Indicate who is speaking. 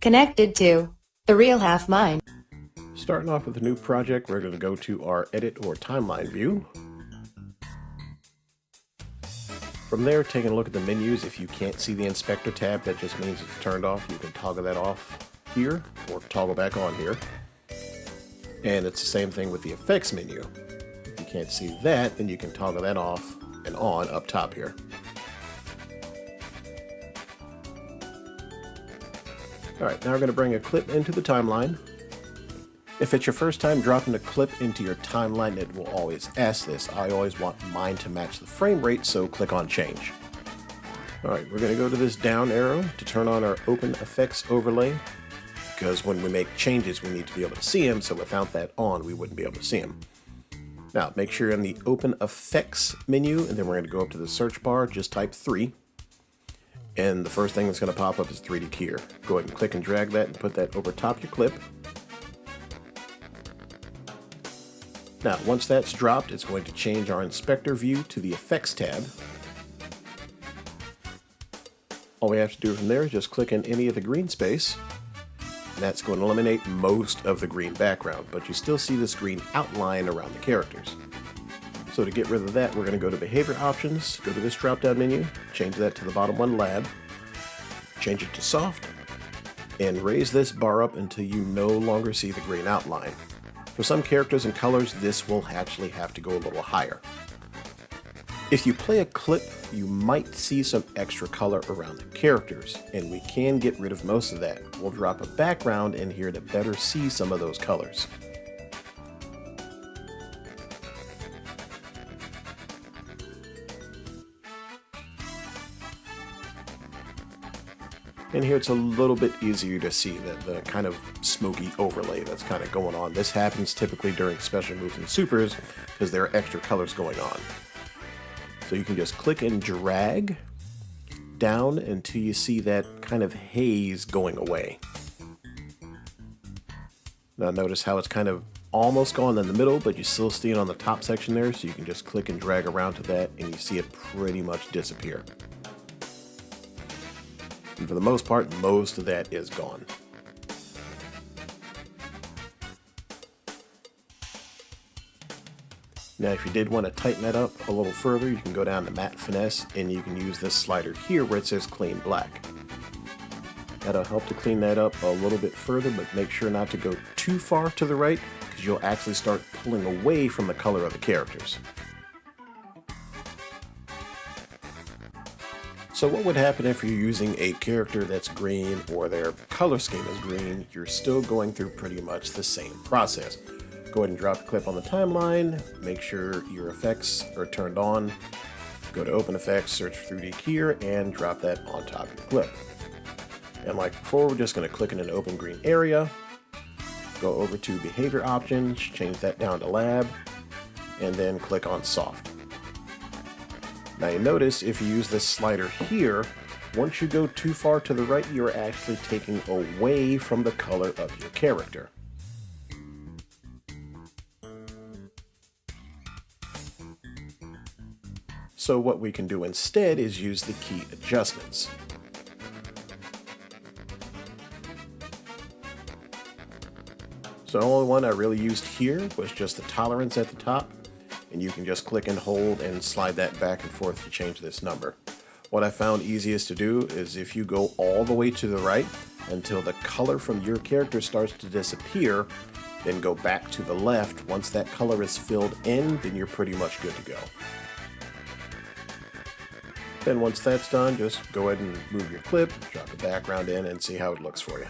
Speaker 1: Connected to the real half mine.
Speaker 2: Starting off with a new project, we're going to go to our edit or timeline view. From there, taking a look at the menus, if you can't see the inspector tab, that just means it's turned off. You can toggle that off here or toggle back on here. And it's the same thing with the effects menu. If you can't see that, then you can toggle that off and on up top here. Alright, now we're going to bring a clip into the timeline. If it's your first time dropping a clip into your timeline, it will always ask this. I always want mine to match the frame rate, so click on change. Alright, we're going to go to this down arrow to turn on our open effects overlay, because when we make changes we need to be able to see them, so without that on we wouldn't be able to see them. Now make sure you're in the open effects menu, and then we're going to go up to the search bar, just type 3. And the first thing that's going to pop up is 3D Keyer. Go ahead and click and drag that and put that over top your clip. Now, once that's dropped, it's going to change our inspector view to the effects tab. All we have to do from there is just click in any of the green space, and that's going to eliminate most of the green background, but you still see this green outline around the characters. So to get rid of that, we're going to go to Behavior Options, go to this drop-down menu, change that to the bottom one lab, change it to Soft, and raise this bar up until you no longer see the green outline. For some characters and colors, this will actually have to go a little higher. If you play a clip, you might see some extra color around the characters, and we can get rid of most of that. We'll drop a background in here to better see some of those colors. And here it's a little bit easier to see the kind of smoky overlay that's kind of going on. This happens typically during special moves and supers because there are extra colors going on. So you can just click and drag down until you see that kind of haze going away. Now notice how it's kind of almost gone in the middle, but you still see it on the top section there, so you can just click and drag around to that and you see it pretty much disappear. And for the most part, most of that is gone. Now if you did want to tighten that up a little further, you can go down to Matte Finesse and you can use this slider here where it says Clean Black. That'll help to clean that up a little bit further, but make sure not to go too far to the right because you'll actually start pulling away from the color of the characters. So what would happen if you're using a character that's green or their color scheme is green? You're still going through pretty much the same process. Go ahead and drop the clip on the timeline, make sure your effects are turned on, go to Open Effects, search for 3D Keyer, and drop that on top of your clip. And like before, we're just going to click in an open green area, go over to Behavior Options, change that down to Lab, and then click on Soft. Now you notice if you use this slider here, once you go too far to the right, you're actually taking away from the color of your character. So what we can do instead is use the key adjustments. So the only one I really used here was just the tolerance at the top. And you can just click and hold and slide that back and forth to change this number. What I found easiest to do is if you go all the way to the right until the color from your character starts to disappear, then go back to the left. Once that color is filled in, then you're pretty much good to go. Then once that's done, just go ahead and move your clip, drop the background in, and see how it looks for you.